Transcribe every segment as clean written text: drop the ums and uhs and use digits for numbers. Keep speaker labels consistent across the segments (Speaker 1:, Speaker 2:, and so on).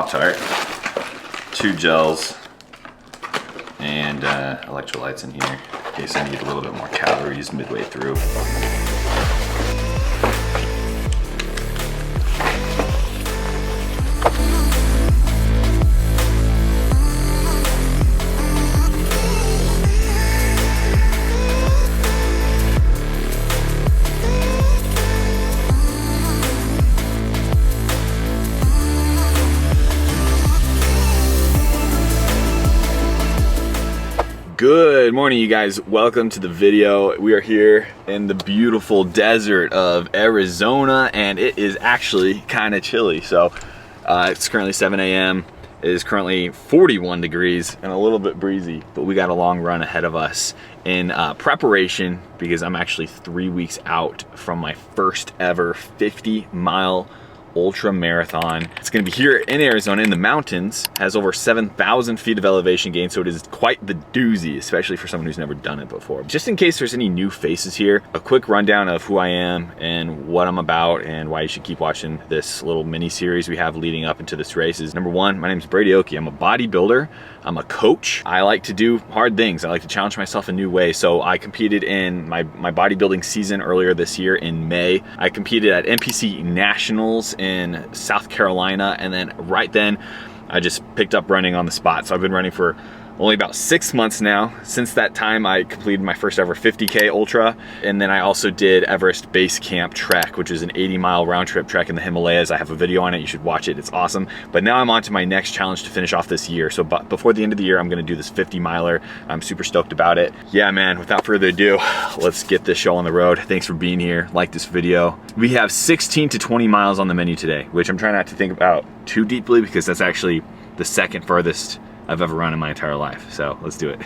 Speaker 1: Pop-Tart, 2 gels, and electrolytes in here in case I need a little bit more calories midway through. Good morning, you guys. Welcome to the video. We are here in the beautiful desert of Arizona, and it is actually kind of chilly. So it's currently 7 a.m. It is currently 41 degrees and a little bit breezy, but we got a long run ahead of us in preparation because I'm actually 3 weeks out from my first ever 50-mile ultra marathon. It's gonna be here in Arizona in the mountains, has over 7,000 feet of elevation gain, so it is quite the doozy, especially for someone who's never done it before. Just in case there's any new faces here, a quick rundown of who I am and what I'm about and why you should keep watching this little mini series we have leading up into this race is, number one, my name is Bradyoakfitness. I'm a bodybuilder. I'm a coach. I like to do hard things. I like to challenge myself in new ways. So I competed in my bodybuilding season earlier this year in May. I competed at NPC Nationals in South Carolina, and then right then I just picked up running on the spot. So I've been running for only about 6 months now. Since that time, I completed my first ever 50K ultra, and then I also did Everest Base Camp Trek, which is an 80-mile round trip trek in the Himalayas. I have a video on it. You should watch it. It's awesome. But now I'm on to my next challenge to finish off this year. So before the end of the year, I'm going to do this 50-miler. I'm super stoked about it. Yeah, man, without further ado, let's get this show on the road. Thanks for being here. Like this video. We have 16 to 20 miles on the menu today, which I'm trying not to think about too deeply because that's actually the second furthest I've ever run in my entire life. So let's do it.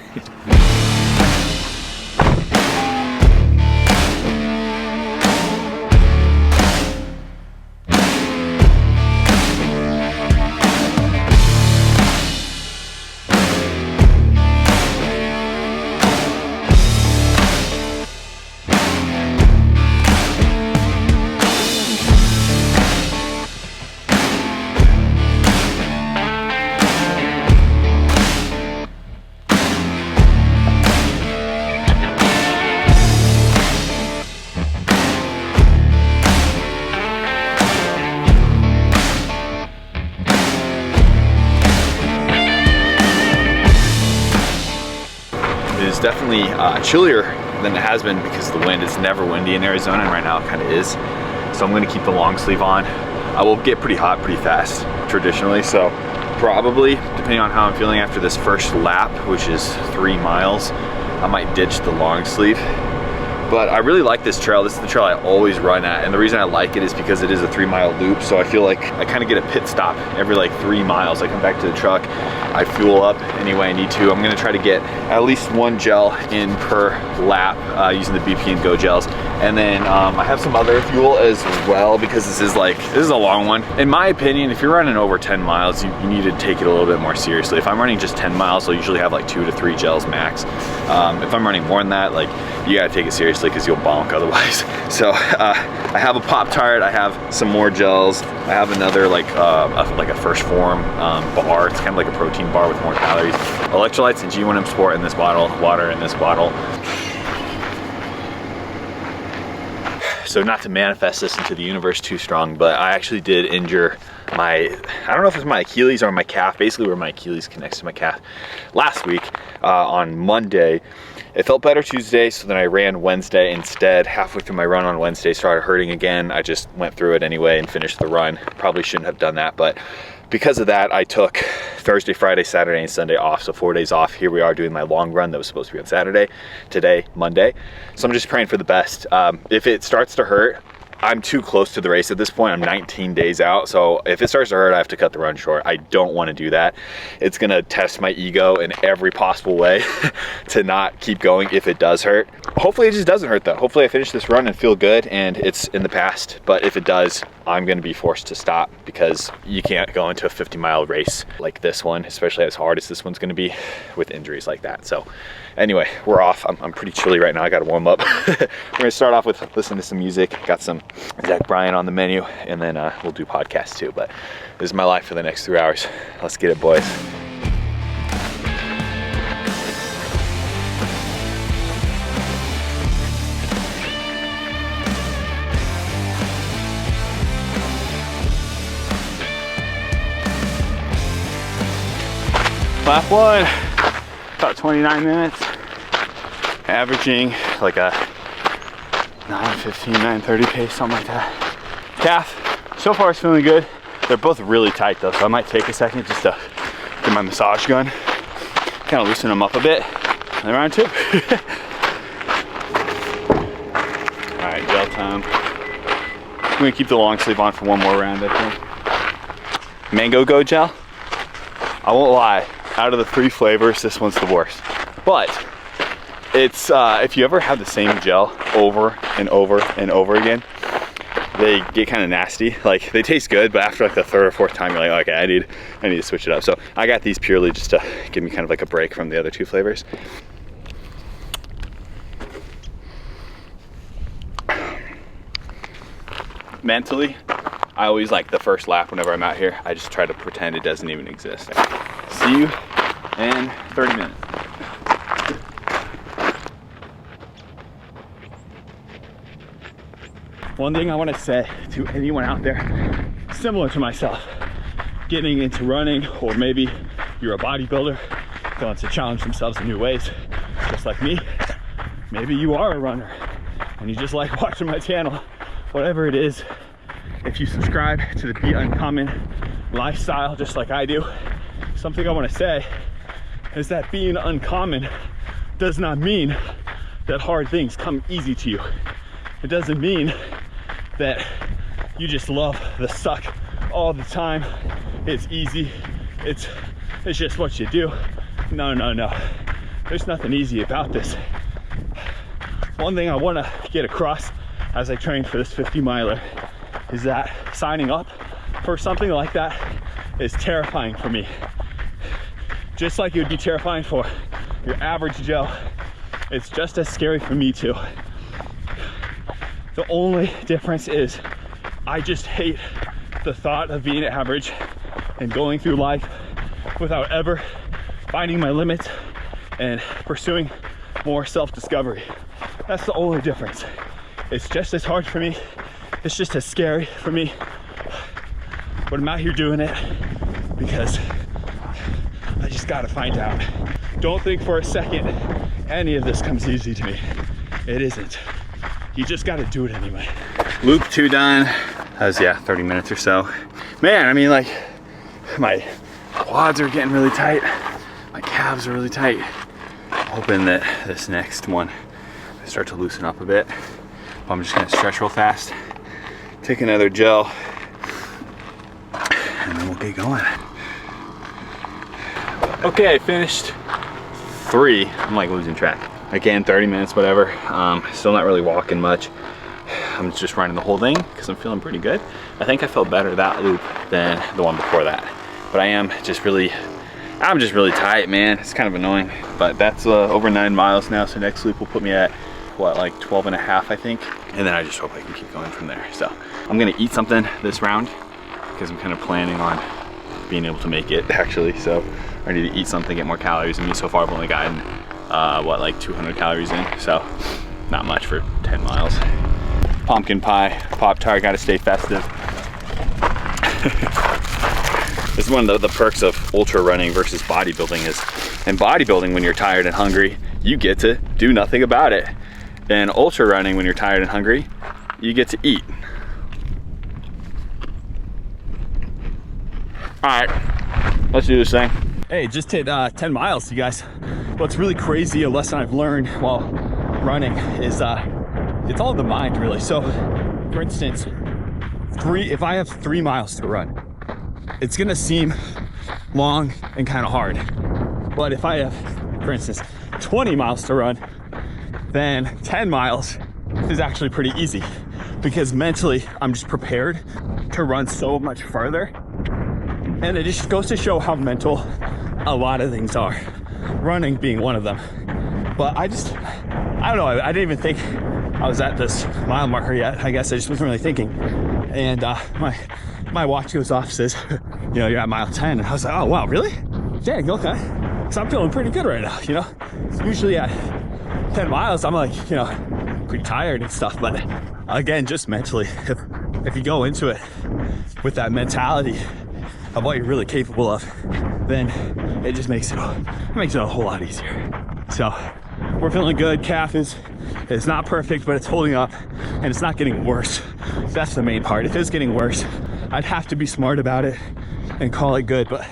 Speaker 1: It's definitely chillier than it has been because of the wind. It's never windy in Arizona, and right now it kind of is. So I'm going to keep the long sleeve on. I will get pretty hot pretty fast traditionally, so probably, depending on how I'm feeling after this first lap, which is 3 miles, I might ditch the long sleeve. But I really like this trail. This is the trail I always run at, and the reason I like it is because it is a 3-mile loop, so I feel like I kind of get a pit stop every like 3 miles. I come back to the truck, I fuel up any way I need to. I'm gonna try to get at least 1 gel in per lap using the BP and Go gels. And then I have some other fuel as well because this is a long one. In my opinion, if you're running over 10 miles, you need to take it a little bit more seriously. If I'm running just 10 miles, I'll usually have like 2 to 3 gels max. If I'm running more than that, like, you gotta take it seriously because you'll bonk otherwise. So I have a Pop-Tart, I have some more gels, I have another like a First Form bar. It's kind of like a protein bar with more calories. Electrolytes and G1M Sport in this bottle, water in this bottle. So not to manifest this into the universe too strong, but I actually did injure I don't know if it's my Achilles or my calf, basically where my Achilles connects to my calf, last week on Monday. It felt better Tuesday, so then I ran Wednesday instead. Halfway through my run on Wednesday, started hurting again. I just went through it anyway and finished the run. Probably shouldn't have done that, but because of that, I took Thursday, Friday, Saturday, and Sunday off, so 4 days off. Here we are doing my long run that was supposed to be on Saturday, today, Monday. So I'm just praying for the best. If it starts to hurt, I'm too close to the race at this point. I'm 19 days out, so if it starts to hurt, I have to cut the run short. I don't want to do that. It's gonna test my ego in every possible way to not keep going if it does hurt. Hopefully it just doesn't hurt though. Hopefully I finish this run and feel good and it's in the past, but if it does, I'm gonna be forced to stop because you can't go into a 50-mile race like this one, especially as hard as this one's gonna be with injuries like that. So anyway, we're off. I'm pretty chilly right now. I gotta warm up. We're gonna start off with listening to some music. Got some Zach Bryan on the menu, and then we'll do podcasts too. But this is my life for the next 3 hours. Let's get it, boys. Lap one, about 29 minutes, averaging like a 9:15, 9:30 pace, something like that. Calf, so far it's feeling good. They're both really tight though, so I might take a second just to get my massage gun, kind of loosen them up a bit. And round two. All right, gel time. I'm gonna keep the long sleeve on for one more round, I think. Mango Go gel, I won't lie. Out of the 3 flavors, this one's the worst. But it's if you ever have the same gel over and over and over again, they get kind of nasty. Like, they taste good, but after like the 3rd or 4th time, you're like, okay, I need to switch it up. So I got these purely just to give me kind of like a break from the other 2 flavors. Mentally, I always like the first lap whenever I'm out here. I just try to pretend it doesn't even exist. See you in 30 minutes. One thing I want to say to anyone out there, similar to myself, getting into running, or maybe you're a bodybuilder, that wants to challenge themselves in new ways, just like me. Maybe you are a runner and you just like watching my channel. Whatever it is, if you subscribe to the Be Uncommon lifestyle, just like I do, something I want to say is that being uncommon does not mean that hard things come easy to you. It doesn't mean that you just love the suck all the time. It's easy. It's just what you do. No. There's nothing easy about this. One thing I want to get across as I train for this 50-miler is that signing up for something like that is terrifying for me. Just like it would be terrifying for your average Joe, it's just as scary for me too. The only difference is I just hate the thought of being average and going through life without ever finding my limits and pursuing more self-discovery. That's the only difference. It's just as hard for me. It's just as scary for me. But I'm out here doing it because I just gotta find out. Don't think for a second any of this comes easy to me. It isn't. You just gotta do it anyway. Loop 2 done. That was, 30 minutes or so. Man, I mean, like, my quads are getting really tight. My calves are really tight. I'm hoping that this next one I start to loosen up a bit. But I'm just gonna stretch real fast, take another gel, and then we'll get going. Okay, I finished 3. I'm like losing track. Again, 30 minutes, whatever. Still not really walking much. I'm just running the whole thing because I'm feeling pretty good. I think I felt better that loop than the one before that. But I'm just really tight, man. It's kind of annoying. But that's over 9 miles now, so next loop will put me at, what, like 12 and a half, I think. And then I just hope I can keep going from there. So I'm gonna eat something this round because I'm kind of planning on being able to make it, actually. So I need to eat something, get more calories in me. So far I've only gotten, what, like 200 calories in. So not much for 10 miles. Pumpkin pie, Pop-Tart, gotta stay festive. This is one of the perks of ultra running versus bodybuilding is, in bodybuilding, when you're tired and hungry, you get to do nothing about it. In ultra running, when you're tired and hungry, you get to eat. All right, let's do this thing. Hey, just hit 10 miles, you guys. What's really crazy, a lesson I've learned while running is it's all in the mind, really. So, for instance, if I have 3 miles to run, it's gonna seem long and kind of hard. But if I have, for instance, 20 miles to run, then 10 miles is actually pretty easy.
Speaker 2: because mentally I'm just prepared to run so much farther. And it just goes to show how mental a lot of things are, running being one of them. But I don't know, I didn't even think I was at this mile marker yet. I guess I just wasn't really thinking. And my watch goes off, says, you know, you're at mile 10. And I was like, oh wow, really? Dang, okay. So I'm feeling pretty good right now, you know? Usually at 10 miles, I'm like, you know, pretty tired and stuff. But again, just mentally, if you go into it with that mentality of what you're really capable of, then it just makes it a whole lot easier. So we're feeling good. Calf is not perfect, but it's holding up and it's not getting worse. That's the main part. If it's getting worse, I'd have to be smart about it and call it good. But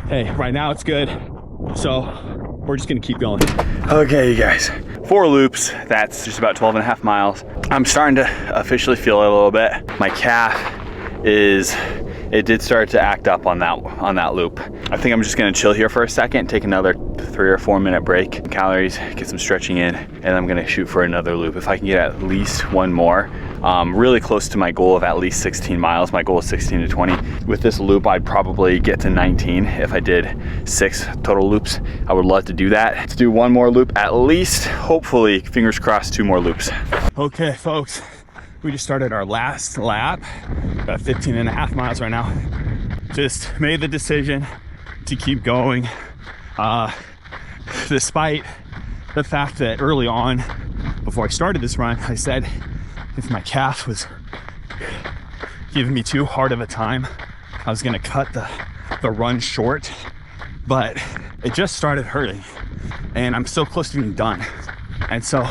Speaker 2: hey, right now it's good. So we're just gonna keep going. Okay, you guys, 4 loops. That's just about 12.5 miles. I'm starting to officially feel it a little bit. My calf it did start to act up on that loop. I think I'm just gonna chill here for a second, take another 3 or 4 minute break, calories, get some stretching in, and I'm gonna shoot for another loop. If I can get at least one more, really close to my goal of at least 16 miles. My goal is 16 to 20. With this loop, I'd probably get to 19 if I did 6 total loops. I would love to do that. Let's do one more loop at least, hopefully, fingers crossed, 2 more loops. Okay, folks. We just started our last lap, about 15.5 miles right now. Just made the decision to keep going, despite the fact that early on, before I started this run, I said if my calf was giving me too hard of a time, I was gonna cut the run short, but it just started hurting and I'm so close to being done. And so,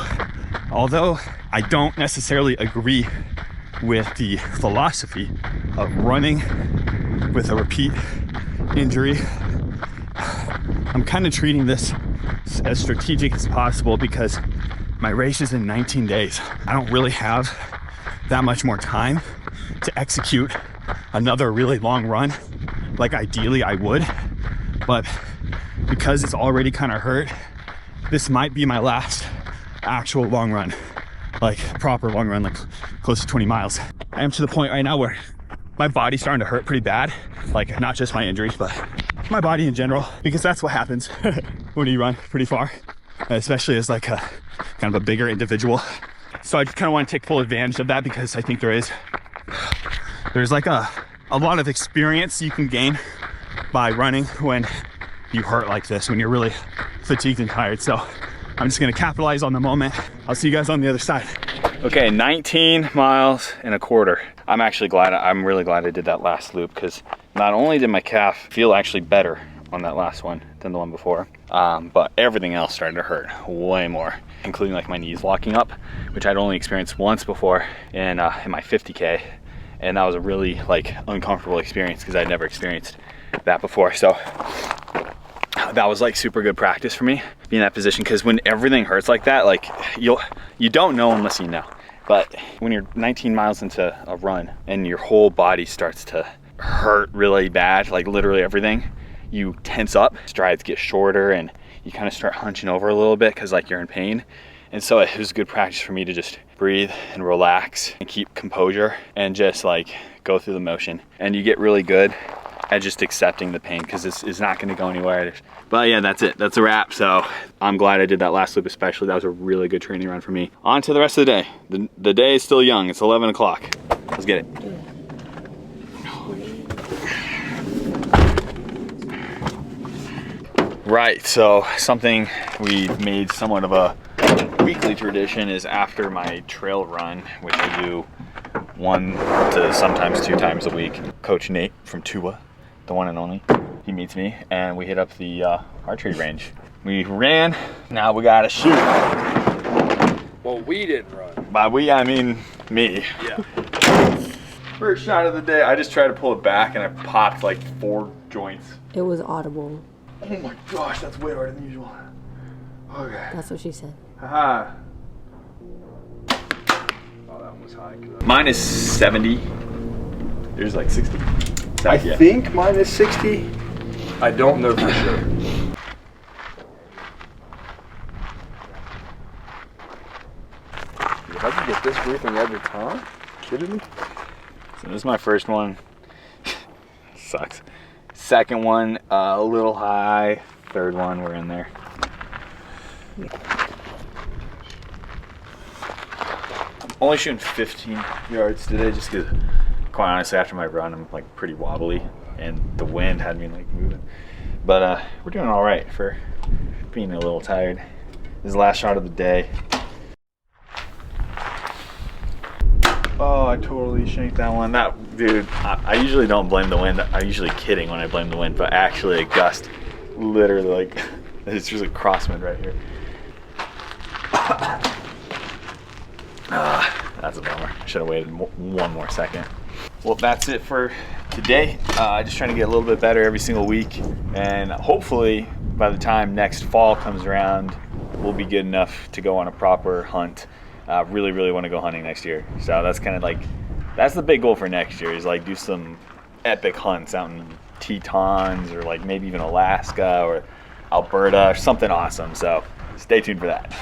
Speaker 2: although I don't necessarily agree with the philosophy of running with a repeat injury, I'm kind of treating this as strategic as possible because my race is in 19 days. I don't really have that much more time to execute another really long run like ideally I would, but because it's already kind of hurt, this might be my last actual long run, like proper long run, like close to 20 miles. I am to the point right now where my body's starting to hurt pretty bad, like not just my injuries, but my body in general, because that's what happens when you run pretty far, especially as like a kind of a bigger individual. So I just kind of want to take full advantage of that because I think there's like a lot of experience you can gain by running when you hurt like this, when you're really fatigued and tired. So I'm just gonna capitalize on the moment. I'll see you guys on the other side. Okay, 19 miles and a quarter. I'm really glad I did that last loop because not only did my calf feel actually better on that last one than the one before, but everything else started to hurt way more, including like my knees locking up, which I'd only experienced once before in my 50K. And that was a really like uncomfortable experience because I'd never experienced that before. So that was like super good practice for me, being in that position, because when everything hurts like that, like you don't know unless you know. But when you're 19 miles into a run and your whole body starts to hurt really bad, like literally everything, you tense up, strides get shorter, and you kind of start hunching over a little bit because like you're in pain. And so it was good practice for me to just breathe and relax and keep composure and just like go through the motion. And you get really good at just accepting the pain because it's not going to go anywhere. But yeah, that's it. That's a wrap. So I'm glad I did that last loop especially. That was a really good training run for me. On to the rest of the day. The day is still young. It's 11 o'clock. Let's get it. Right, so something we made somewhat of a weekly tradition is after my trail run, which I do 1 to sometimes 2 times a week. Coach Nate from Tua, the one and only, he meets me and we hit up the archery range. We ran, now we gotta shoot.
Speaker 3: Well, we didn't run.
Speaker 2: By we, I mean me.
Speaker 3: Yeah.
Speaker 2: First shot of the day, I just tried to pull it back and I popped like 4 joints.
Speaker 4: It was audible.
Speaker 2: Oh my gosh, that's way harder than usual. Okay.
Speaker 4: That's what she said.
Speaker 2: Haha.
Speaker 3: Oh, that one was high.
Speaker 2: Mine is 70. Yours like 60.
Speaker 3: I think mine is 60. I don't know for sure. If I could get this briefing every time. kidding me?
Speaker 1: So this is my first one. Sucks. Second one, a little high. Third one, we're in there. I'm only shooting 15 yards today just because, quite honestly, after my run, I'm like pretty wobbly and the wind had me like moving. But we're doing all right for being a little tired. This is the last shot of the day. Oh, I totally shanked that one. That, dude, I usually don't blame the wind. I'm usually kidding when I blame the wind, but actually a gust literally like, it's just a crosswind right here. That's a bummer. I should have waited one more second. Well, that's it for today. Just trying to get a little bit better every single week, and hopefully by the time next fall comes around, we'll be good enough to go on a proper hunt. Really want to go hunting next year. So that's kind of like, that's the big goal for next year, is like do some epic hunts out in Tetons or like maybe even Alaska or Alberta or something awesome. So stay tuned for that.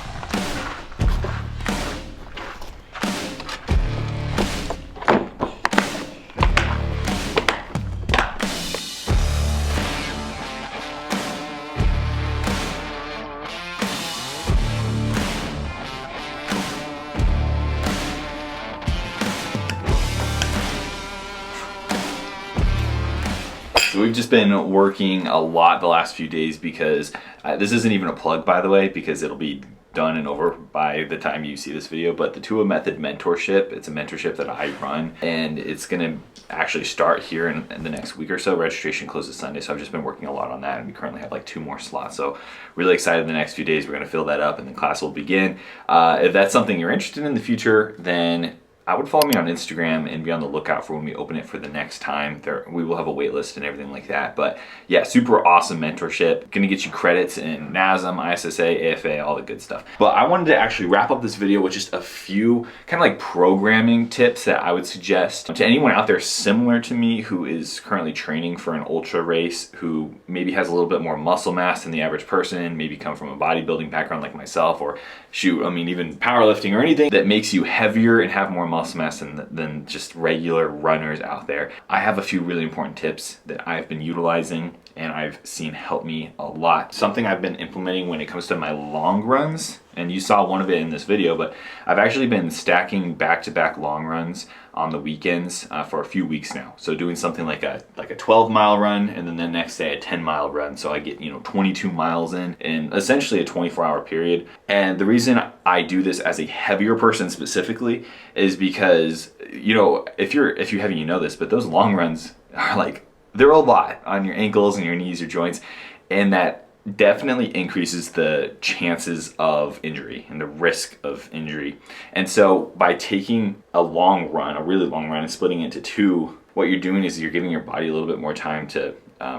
Speaker 1: So we've just been working a lot the last few days because this isn't even a plug, by the way, because it'll be done and over by the time you see this video, but the Tua Method mentorship, it's a mentorship that I run, and it's gonna actually start here in the next week or so. Registration closes Sunday, so I've just been working a lot on that, and we currently have like 2 more slots. So really excited the next few days, we're gonna fill that up and the class will begin. If that's something you're interested in the future, then I would follow me on Instagram and be on the lookout for when we open it for the next time. We will have a wait list and everything like that. But yeah, super awesome mentorship. Gonna get you credits in NASM, ISSA, AFA, all the good stuff. But I wanted to actually wrap up this video with just a few kind of like programming tips that I would suggest to anyone out there similar to me who is currently training for an ultra race, who maybe has a little bit more muscle mass than the average person, maybe come from a bodybuilding background like myself, or shoot, I mean, even powerlifting or anything that makes you heavier and have more muscle mass than just regular runners out there. I have a few really important tips that I've been utilizing and I've seen help me a lot. Something I've been implementing when it comes to my long runs, and you saw one of it in this video, but I've actually been stacking back-to-back long runs on the weekends for a few weeks now. So doing something like a 12-mile run and then the next day a 10-mile run. So I get, 22 miles in essentially a 24-hour period. And the reason I do this as a heavier person specifically is because, if you're heavy, you know this, but those long runs are like, they're a lot on your ankles and your knees, your joints, and that definitely increases the chances of injury and the risk of injury. And so by taking a long run, a really long run, and splitting it into 2, what you're doing is you're giving your body a little bit more time to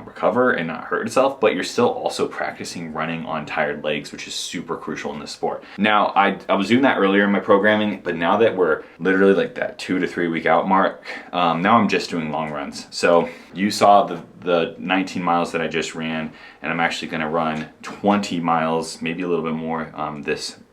Speaker 1: recover and not hurt itself, but you're still also practicing running on tired legs, which is super crucial in this sport. Now, I was doing that earlier in my programming, but now that we're literally like that 2 to 3 week out mark, now I'm just doing long runs. So you saw the 19 miles that I just ran, and I'm actually gonna run 20 miles, maybe a little bit more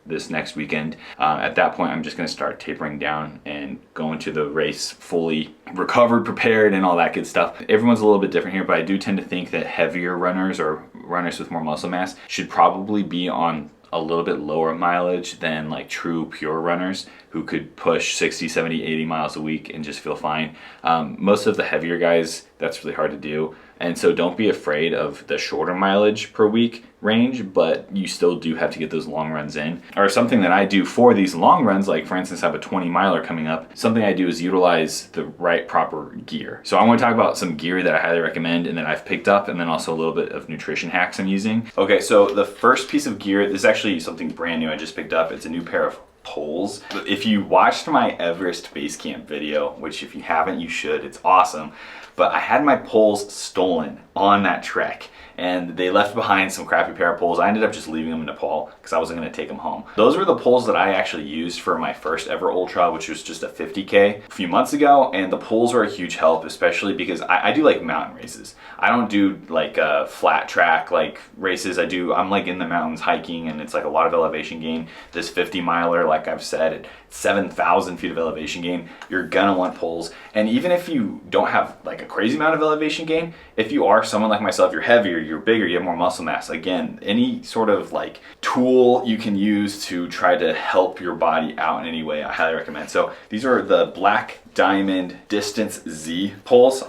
Speaker 1: this next weekend. At that point, I'm just gonna start tapering down and go into the race fully recovered, prepared, and all that good stuff. Everyone's a little bit different here, but I do tend to think that heavier runners or runners with more muscle mass should probably be on a little bit lower mileage than like true pure runners who could push 60, 70, 80 miles a week and just feel fine. Most of the heavier guys, that's really hard to do. And so don't be afraid of the shorter mileage per week range, but you still do have to get those long runs in. Or something that I do for these long runs, like for instance, I have a 20 miler coming up. Something I do is utilize the right proper gear. So I want to talk about some gear that I highly recommend and that I've picked up, and then also a little bit of nutrition hacks I'm using. Okay, so the first piece of gear, this is actually something brand new I just picked up. It's a new pair of poles. If you watched my Everest base camp video, which if you haven't, you should, it's awesome. But I had my poles stolen on that trek, and they left behind some crappy pair of poles. I ended up just leaving them in Nepal because I wasn't going to take them home. Those were the poles that I actually used for my first ever ultra, which was just a 50K a few months ago, and the poles are a huge help, especially because I do like mountain races. I don't do like flat track like races. I'm like in the mountains hiking, and it's like a lot of elevation gain. This 50 miler, like I've said, at 7,000 feet of elevation gain, you're gonna want poles. And even if you don't have like a crazy amount of elevation gain, if you are someone like myself, you're heavier, you're bigger, you have more muscle mass, again, any sort of like tool you can use to try to help your body out in any way, I highly recommend. So these are the Black Diamond Distance Z poles.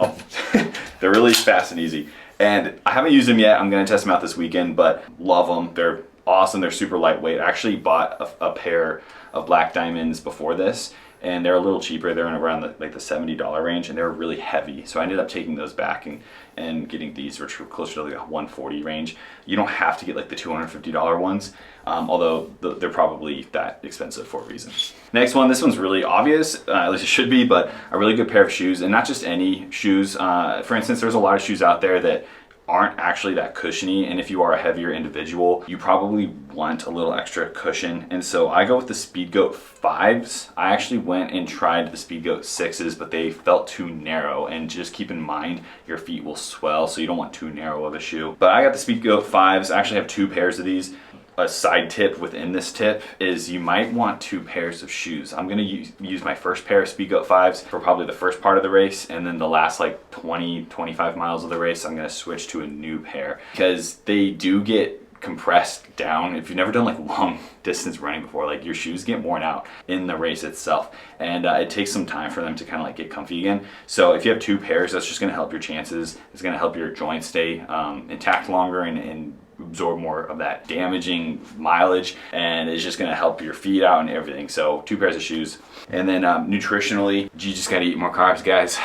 Speaker 1: They're really fast and easy. And I haven't used them yet. I'm gonna test them out this weekend, but love them. They're awesome. They're super lightweight. I actually bought a pair of Black Diamonds before this, and they're a little cheaper. They're in around the $70 range, and they're really heavy. So I ended up taking those back and getting these, which were closer to like a 140 range. You don't have to get like the $250 ones, although they're probably that expensive for a reason. Next one, this one's really obvious, at least it should be, but a really good pair of shoes, and not just any shoes. For instance, there's a lot of shoes out there that aren't actually that cushiony, and if you are a heavier individual, you probably want a little extra cushion, and so I go with the Speedgoat 5s. I actually went and tried the Speedgoat 6s, but they felt too narrow, and just keep in mind your feet will swell, so you don't want too narrow of a shoe. But I got the Speedgoat 5s. I actually have 2 pairs of these. A side tip within this tip is you might want 2 pairs of shoes. I'm gonna use my first pair of Speedgoat 5s for probably the first part of the race, and then the last like 20-25 miles of the race I'm gonna switch to a new pair, because they do get compressed down. If you've never done like long distance running before, like your shoes get worn out in the race itself, and it takes some time for them to kind of like get comfy again. So if you have 2 pairs, that's just gonna help your chances. It's gonna help your joints stay intact longer and absorb more of that damaging mileage, and it's just gonna help your feet out and everything. So 2 pairs of shoes. And then nutritionally, you just gotta eat more carbs, guys.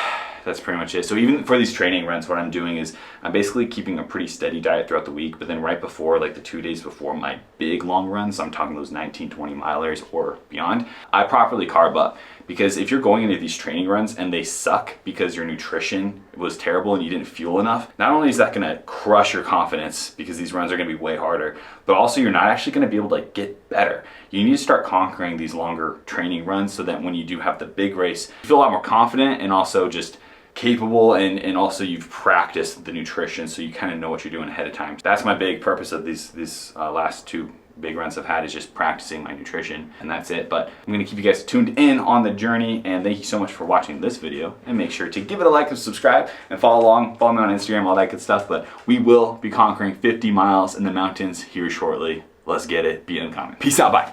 Speaker 1: That's pretty much it. So even for these training runs, what I'm doing is I'm basically keeping a pretty steady diet throughout the week, but then right before, like the 2 days before my big long runs, I'm talking those 19, 20 milers or beyond, I properly carb up. Because if you're going into these training runs and they suck because your nutrition was terrible and you didn't fuel enough, not only is that gonna crush your confidence because these runs are gonna be way harder, but also you're not actually gonna be able to like get better. You need to start conquering these longer training runs so that when you do have the big race, you feel a lot more confident and also just capable, and also you've practiced the nutrition so you kind of know what you're doing ahead of time. That's my big purpose of these last 2 big runs I've had, is just practicing my nutrition, and that's it. But I'm gonna keep you guys tuned in on the journey, and thank you so much for watching this video, and make sure to give it a like and subscribe and follow along, follow me on Instagram, all that good stuff. But we will be conquering 50 miles in the mountains here shortly. Let's get it. Be in the comment. Peace out. Bye.